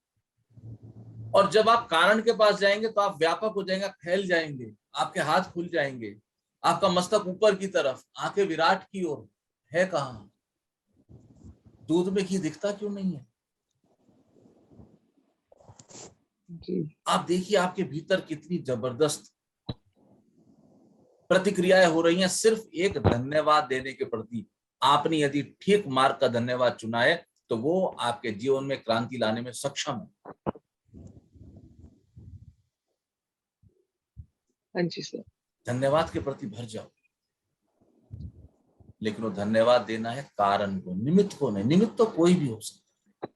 और जब आप कारण के पास जाएंगे तो आप व्यापक हो जाएंगे, फैल जाएंगे, आपके हाथ खुल जाएंगे, आपका मस्तक ऊपर की तरफ, आंखें विराट की ओर। है कहाँ? दूध में घी दिखता क्यों नहीं है? जी। आप देखिए आपके भीतर कितनी जबरदस्त प्रतिक्रियाएं हो रही हैं सिर्फ एक धन्यवाद देने के प्रति। आपने यदि ठीक मार्ग का धन्यवाद चुना है तो वो आपके जीवन में क्रांति लाने में सक्षम है। हाँ जी सर। धन्यवाद के प्रति भर जाओ, लेकिन वो धन्यवाद देना है कारण को, निमित्त को नहीं। निमित्त तो कोई भी हो सकता है,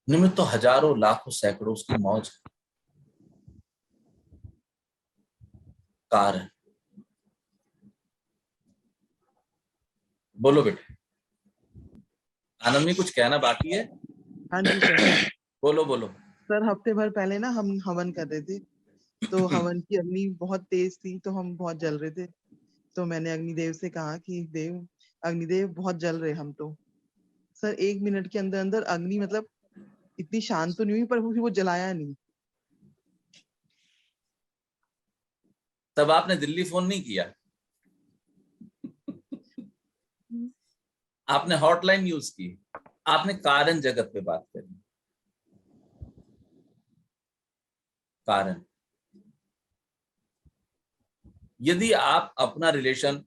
निमित्त तो हजारों लाखों सैकड़ों उसकी मौज है। कारण बोलो बेटे, आनंद में कुछ कहना बाकी है? हाँ जी सर। बोलो बोलो। सर हफ्ते भर पहले ना हम हवन कर रहे थे, तो हवन की अग्नि बहुत तेज थी, तो हम बहुत जल रहे थे। तो मैंने अग्निदेव से कहा कि देव, अग्निदेव बहुत जल रहे हम तो। सर 1 मिनट के अंदर अंदर अग्नि मतलब इतनी शांत तो नहीं हुई, पर वो जलाया नहीं। तब आपने दिल्ली फोन नहीं किया, आपने हॉटलाइन यूज की, आपने कारण जगत पे बात करी। कारण, यदि आप अपना रिलेशन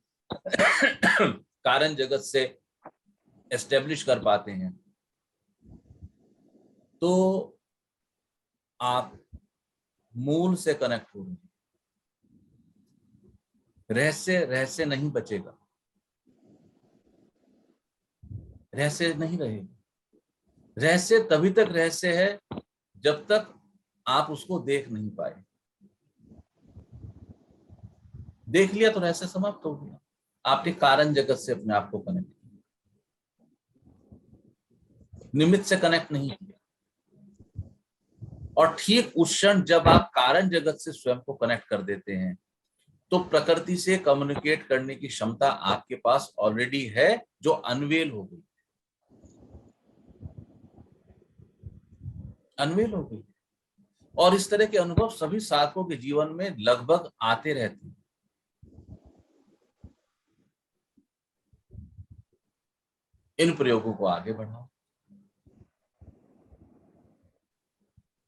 कारण जगत से एस्टेब्लिश कर पाते हैं तो आप मूल से कनेक्ट हो रहे हैं। रहस्य रहस्य नहीं बचेगा, रहस्य नहीं रहेगा। रहस्य तभी तक रहस्य है जब तक आप उसको देख नहीं पाए। देख लिया तो रहस्य समाप्त हो गया। आपने कारण जगत से अपने आप को कनेक्ट किया, निमित्त से कनेक्ट नहीं किया। और ठीक उस क्षण जब आप कारण जगत से स्वयं को कनेक्ट कर देते हैं तो प्रकृति से कम्युनिकेट करने की क्षमता आपके पास ऑलरेडी है, जो अनवेल हो गई, अनवेल हो गई। और इस तरह के अनुभव सभी साधकों के जीवन में लगभग आते रहते हैं। इन प्रयोगों को आगे बढ़ाओ।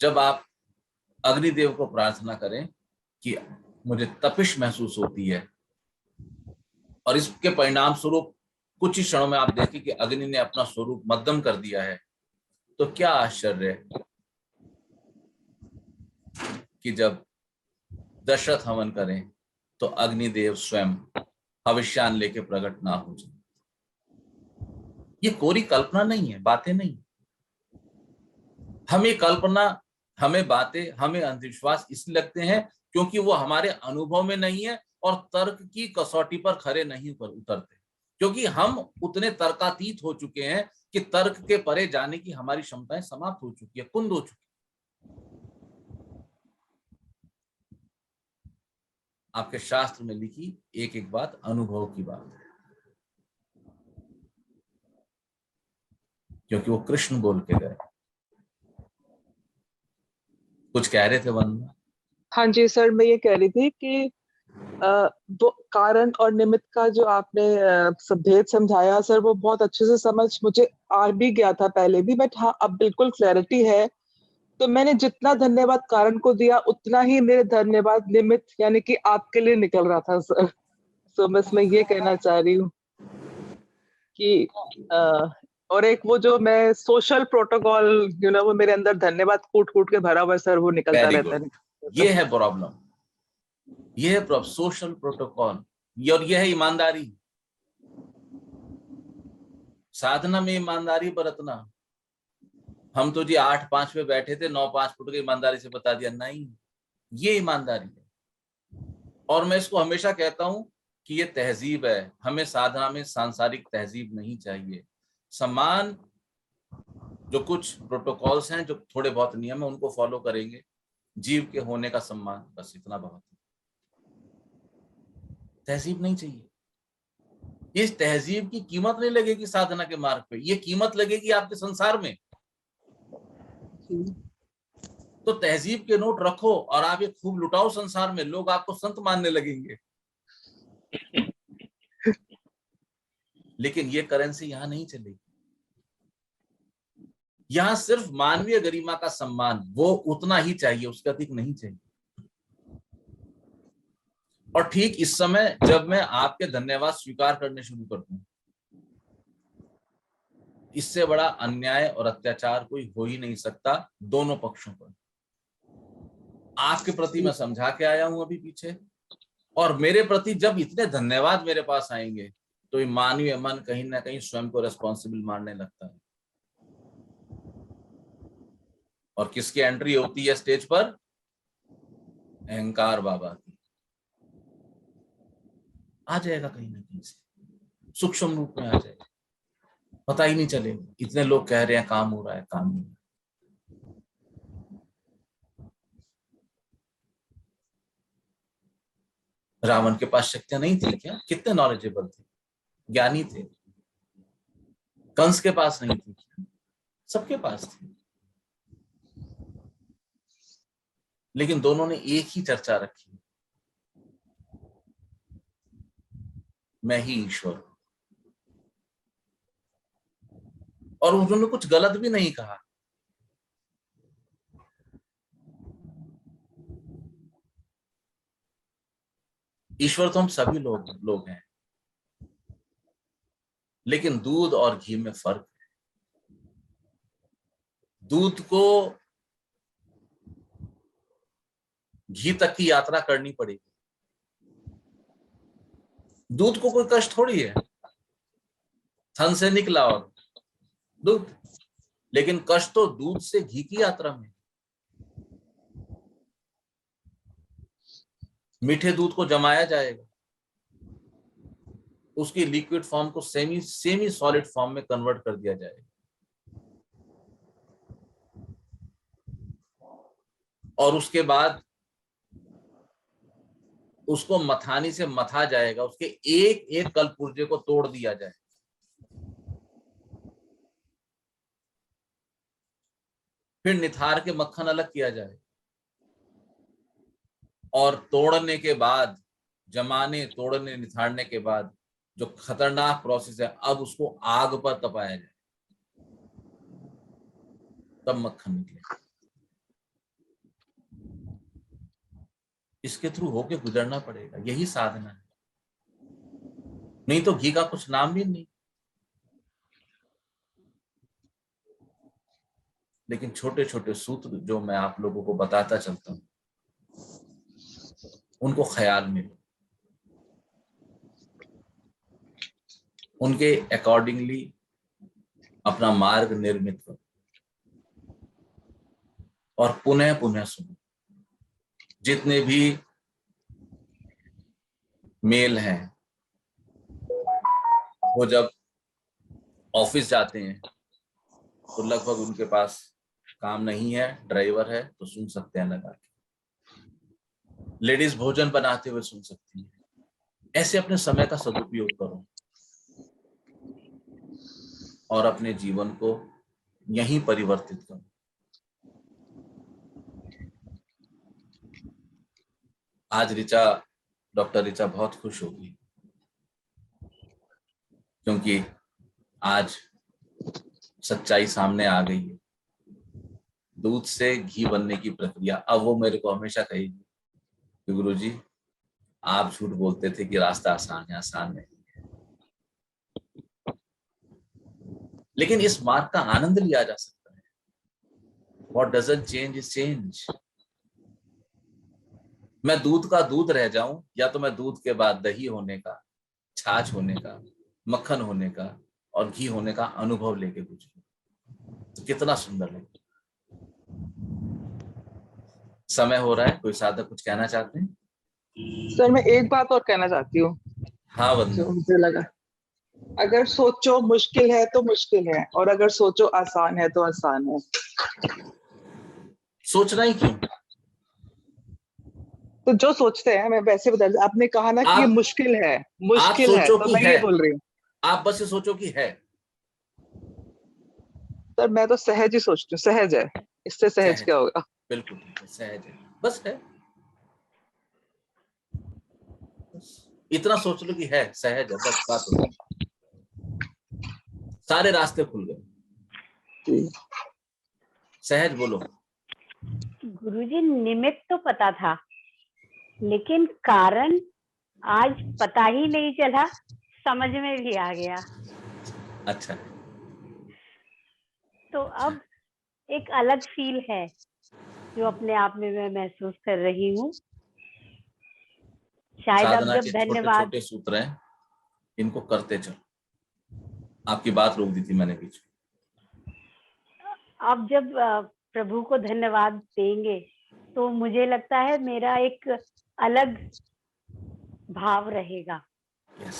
जब आप अग्निदेव को प्रार्थना करें कि मुझे तपिश महसूस होती है, और इसके परिणाम स्वरूप कुछ ही क्षणों में आप देखें कि अग्नि ने अपना स्वरूप मध्यम कर दिया है, तो क्या आश्चर्य है कि जब दशरथ हवन करें तो अग्निदेव स्वयं भविष्यान लेके प्रकट ना हो जाए। ये कोरी कल्पना नहीं है, बातें नहीं। हमें कल्पना, हमें बातें, हमें अंधविश्वास इसलिए लगते हैं क्योंकि वो हमारे अनुभव में नहीं है और तर्क की कसौटी पर खरे नहीं पर उतरते, क्योंकि हम उतने तर्कातीत हो चुके हैं कि तर्क के परे जाने की हमारी क्षमताएं समाप्त हो चुकी है, कुंद हो चुकी है। आपके शास्त्र में लिखी एक एक बात अनुभव की बात है, क्योंकि वो कृष्ण बोल के गए। कुछ कह रहे थे वंदना? हाँ जी सर, मैं ये कह रही थी कि वो कारण और निमित्त का जो आपने सब भेद समझाया सर, वो बहुत अच्छे से समझ मुझे आ भी गया था पहले भी, बट हाँ अब बिल्कुल क्लैरिटी है। तो मैंने जितना धन्यवाद कारण को दिया उतना ही मेरे धन्यवाद निमित्त यानी कि आपके लिए निकल रहा था सर। तो बस मैं ये कहना चाह रही हूँ कि और एक वो जो मैं सोशल प्रोटोकॉल वो मेरे अंदर धन्यवाद कूट कूट के भरा हुआ सर, वो निकलता Very रहता good. है। ये है प्रॉब्लम, ये है सोशल प्रोटोकॉल, और ये है ईमानदारी। साधना में ईमानदारी बरतना। हम तो जी 8-5 पे बैठे थे, 9-5 फुट के ईमानदारी से बता दिया, नहीं, ये ईमानदारी है। और मैं इसको हमेशा कहता हूं कि ये तहजीब है। हमें साधना में सांसारिक तहजीब नहीं चाहिए। सम्मान, जो कुछ प्रोटोकॉल्स हैं, जो थोड़े बहुत नियम है, उनको फॉलो करेंगे। जीव के होने का सम्मान, बस इतना बहुत है। तहजीब नहीं चाहिए। इस तहजीब की कीमत नहीं लगेगी साधना के मार्ग पे, ये कीमत लगेगी आपके संसार में। तो तहजीब के नोट रखो और आप ये खूब लुटाओ संसार में, लोग आपको संत मानने लगेंगे। लेकिन ये करेंसी यहां नहीं चलेगी। यहां सिर्फ मानवीय गरिमा का सम्मान, वो उतना ही चाहिए, उसके अधिक नहीं चाहिए। और ठीक इस समय जब मैं आपके धन्यवाद स्वीकार करने शुरू कर दूं, इससे बड़ा अन्याय और अत्याचार कोई हो ही नहीं सकता दोनों पक्षों पर। आपके प्रति मैं समझा के आया हूं अभी पीछे, और मेरे प्रति जब इतने धन्यवाद मेरे पास आएंगे तो ये मानवीय मन कहीं ना कहीं स्वयं को रेस्पॉन्सिबल मानने लगता है। और किसकी एंट्री होती है स्टेज पर? अहंकार बाबा की। आ जाएगा कहीं ना कहीं से, सूक्ष्म रूप में आ जाएगा, पता ही नहीं चलेगा। इतने लोग कह रहे हैं काम हो रहा है, काम नहीं। रावण के पास शक्तियां नहीं थी क्या? कितने नॉलेजेबल थे, ज्ञानी थे। कंस के पास नहीं थी क्या? सबके पास थी। लेकिन दोनों ने एक ही चर्चा रखी, मैं ही ईश्वर हूं। और उन्होंने कुछ गलत भी नहीं कहा। ईश्वर तो हम सभी लोग हैं, लेकिन दूध और घी में फर्क है। दूध को घी तक की यात्रा करनी पड़ेगी। दूध को कोई कष्ट थोड़ी है, थन से निकला और दूध। लेकिन कष्ट तो दूध से घी की यात्रा में। मीठे दूध को जमाया जाएगा, उसकी लिक्विड फॉर्म को सेमी सॉलिड फॉर्म में कन्वर्ट कर दिया जाएगा, और उसके बाद उसको मथानी से मथा जाएगा, उसके एक एक कलपुर्जे को तोड़ दिया जाए, फिर निथार के मक्खन अलग किया जाए, और तोड़ने के बाद, जमाने तोड़ने निथारने के बाद जो खतरनाक प्रोसेस है, अब उसको आग पर तपाया जाए, तब मक्खन निकले। इसके थ्रू होके गुजरना पड़ेगा, यही साधना है, नहीं तो घी का कुछ नाम भी नहीं। लेकिन छोटे छोटे सूत्र जो मैं आप लोगों को बताता चलता हूं, उनको ख्याल में लो, उनके अकॉर्डिंगली अपना मार्ग निर्मित करो, और पुनः पुनः सुनो। जितने भी मेल हैं, वो जब ऑफिस जाते हैं तो लगभग उनके पास काम नहीं है, ड्राइवर है तो सुन सकते हैं लगा के। लेडीज भोजन बनाते हुए सुन सकती हैं। ऐसे अपने समय का सदुपयोग करो और अपने जीवन को यहीं परिवर्तित करो। आज डॉक्टर ऋचा बहुत खुश होगी, क्योंकि आज सच्चाई सामने आ गई है। दूध से घी बनने की प्रक्रिया, अब वो मेरे को हमेशा कहेगी कि गुरुजी आप झूठ बोलते थे कि रास्ता आसान है, आसान नहीं है, लेकिन इस मार्ग का आनंद लिया जा सकता है। What doesn't change is change। मैं दूध का दूध रह जाऊं, या तो मैं दूध के बाद दही होने का, छाछ होने का, मक्खन होने का और घी होने का अनुभव लेके गुजरूं, तो कितना सुंदर लगे। समय हो रहा है, कोई साधक कुछ कहना चाहते हैं? सर मैं एक बात और कहना चाहती हूँ। हाँ वंदना। जो मुझे लगा, अगर सोचो मुश्किल है तो मुश्किल है, और अगर सोचो आसान है तो आसान है। सोचना ही क्यों? तो जो सोचते हैं, मैं वैसे बता दूं, आपने कहा ना कि ये मुश्किल है, मुश्किल है, तो मैं ये बोल रही हूँ। आप बस ये सोचो कि है। सर मैं तो सहज ही सोचती हूँ, सहज है, इससे सहज क्या होगा। बिल्कुल सहज है, बस है, इतना सोच लो कि है, सहज है, बस बात हो गई, सारे रास्ते खुल गए। सहज बोलो। गुरुजी निमित्त तो पता था, लेकिन कारण आज पता ही नहीं चला, समझ में भी आ गया। अच्छा। तो अब एक अलग फील है जो अपने आप में मैं महसूस कर रही हूँ। शायद अब जब धन्यवाद, छोटे सूत्र हैं, इनको करते चलो। आपकी बात रोक दी थी मैंने बीच में। अब जब प्रभु को धन्यवाद देंगे तो मुझे लगता है मेरा एक अलग भाव रहेगा। यस,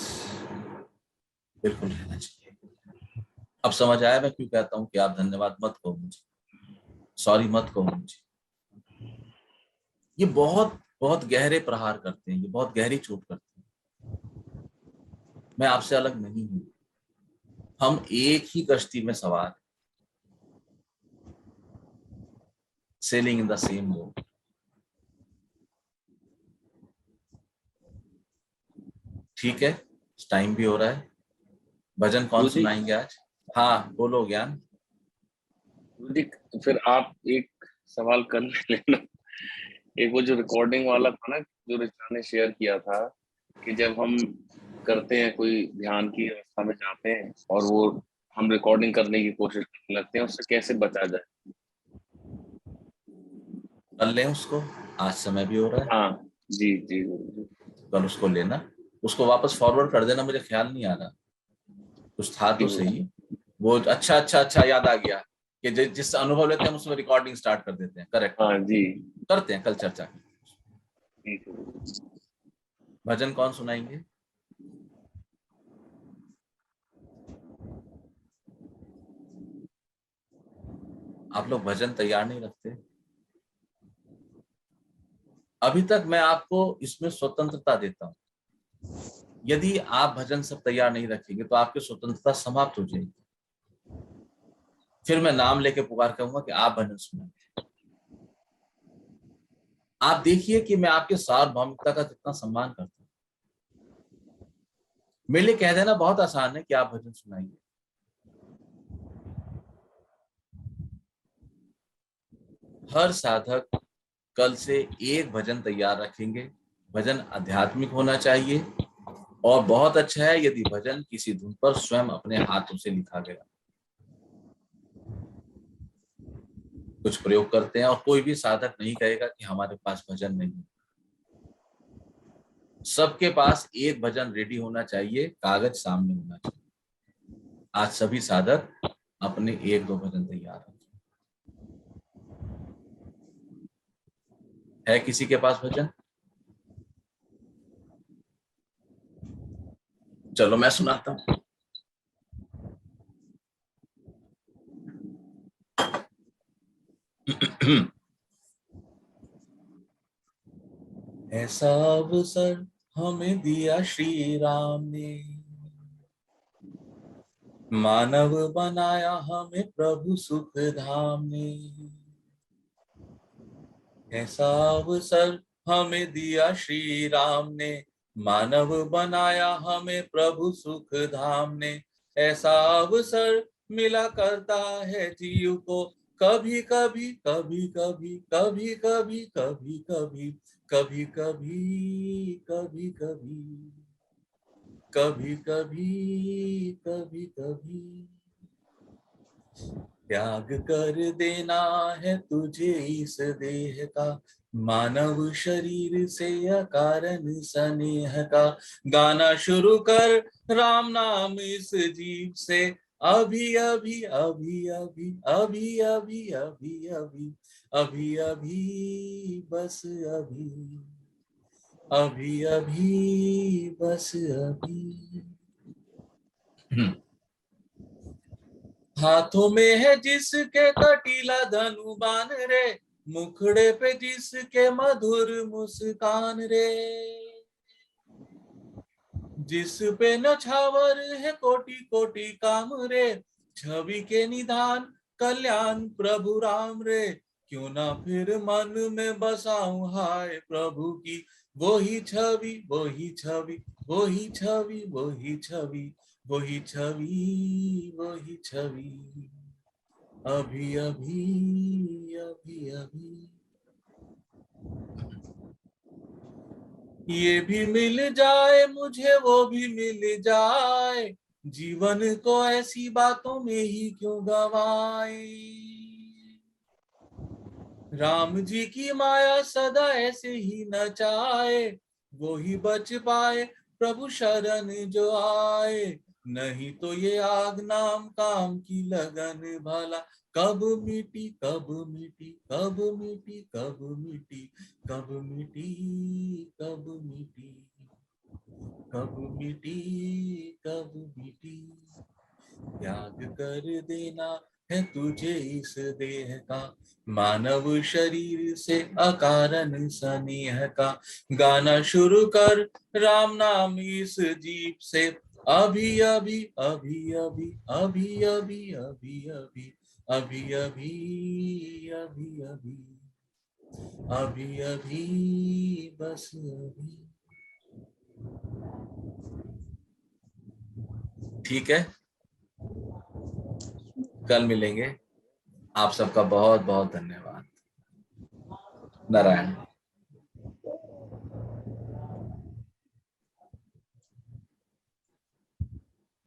बिल्कुल रहना चाहिए। अब समझ आया मैं क्यों कहता हूँ कि आप धन्यवाद मत कहो मुझे, सॉरी मत कहो मुझे। ये बहुत बहुत गहरे प्रहार करते हैं, ये बहुत गहरी चोट करते हैं। मैं आपसे अलग नहीं हूं, हम एक ही कश्ती में सवार, selling in the same boat. ठीक है, टाइम भी हो रहा है। भजन कौन सुनाएंगे आज? हाँ बोलो ज्ञान। फिर आप एक सवाल कर लेना। एक वो जो रिकॉर्डिंग वाला था ना, जो ऋचा ने शेयर किया था, कि जब हम करते हैं, कोई ध्यान की अवस्था में जाते हैं और वो हम रिकॉर्डिंग करने की कोशिश करने लगते हैं, उससे कैसे बचा जाए? कर लें उसको, आज समय भी हो रहा है। हाँ जी जी। कल उसको लेना, उसको वापस फॉरवर्ड कर देना, मुझे ख्याल नहीं आ रहा, कुछ था तो सही वो। अच्छा याद आ गया, कि जिस अनुभव लेते हैं उसमें रिकॉर्डिंग स्टार्ट कर देते हैं। करेक्ट, हाँ जी, करते हैं, कल चर्चा की। ठीक है। भजन कौन सुनाएंगे? आप लोग भजन तैयार नहीं रखते। अभी तक मैं आपको इसमें स्वतंत्रता देता हूं। यदि आप भजन सब तैयार नहीं रखेंगे तो आपकी स्वतंत्रता समाप्त हो जाएगी। फिर मैं नाम लेके पुकार कहूंगा कि आप भजन सुनाएं। आप देखिए कि मैं आपके सार्वभौमिकता का कितना सम्मान करता हूं। मेरे लिए कह देना बहुत आसान है कि आप भजन सुनाइए। हर साधक कल से एक भजन तैयार रखेंगे। भजन आध्यात्मिक होना चाहिए, और बहुत अच्छा है यदि भजन किसी धुन पर स्वयं अपने हाथों से लिखा गया। कुछ प्रयोग करते हैं और कोई भी साधक नहीं कहेगा कि हमारे पास भजन नहीं है। सबके पास एक भजन रेडी होना चाहिए, कागज सामने होना चाहिए। आज सभी साधक अपने एक दो भजन तैयार रखें। है किसी के पास भजन? चलो मैं सुनाता हूं। ऐसा अवसर हमें दिया श्री राम ने, मानव बनाया हमें प्रभु सुख धाम ने। ऐसा अवसर हमें दिया श्री राम ने, मानव बनाया हमें प्रभु सुख धाम ने। ऐसा अवसर मिला करता है जीव को कभी कभी, कभी कभी, कभी कभी, कभी कभी, कभी कभी, कभी कभी, कभी कभी, कभी कभी। त्याग कर देना है तुझे इस देह का, मानव शरीर से अकारण स्नेह का। गाना शुरू कर राम नाम इस जीव से, अभी अभी, अभी अभी, अभी अभी, अभी अभी, अभी अभी, बस अभी, अभी अभी, बस अभी। हाथों में है जिसके कटीला धनुबान रे, मुखड़े पे जिसके मधुर मुस्कान रे। जिस पे नछावर है कोटि कोटि काम रे, छवि के निधान कल्याण प्रभु राम रे। क्यों ना फिर मन में बसाऊं हाय प्रभु की, वो ही छवि, वो ही छवि, वो ही छवि, वो ही छवि, वो ही छवि, वो ही छवि। अभी अभी, अभी अभी। ये भी मिल जाए मुझे, वो भी मिल जाए, जीवन को ऐसी बातों में ही क्यों गवाए। राम जी की माया सदा ऐसे ही नचाए, वो ही बच पाए प्रभु शरण जो आए। नहीं तो ये आग नाम काम की लगन भला, कब मिटी, कब मिटी, कब मिटी, कब मिटी, कब मिटी, कब मिटी, कब मिटी, कब मिटी। त्याग कर देना है तुझे इस देह का, मानव शरीर से अकारण स्नेह का। गाना शुरू कर राम नाम इस जीव से, अभी अभी, अभी अभी, अभी अभी, अभी अभी, अभी अभी, अभी अभी, अभी अभी, बस अभी। ठीक है, कल मिलेंगे। आप सबका बहुत बहुत धन्यवाद। नारायण।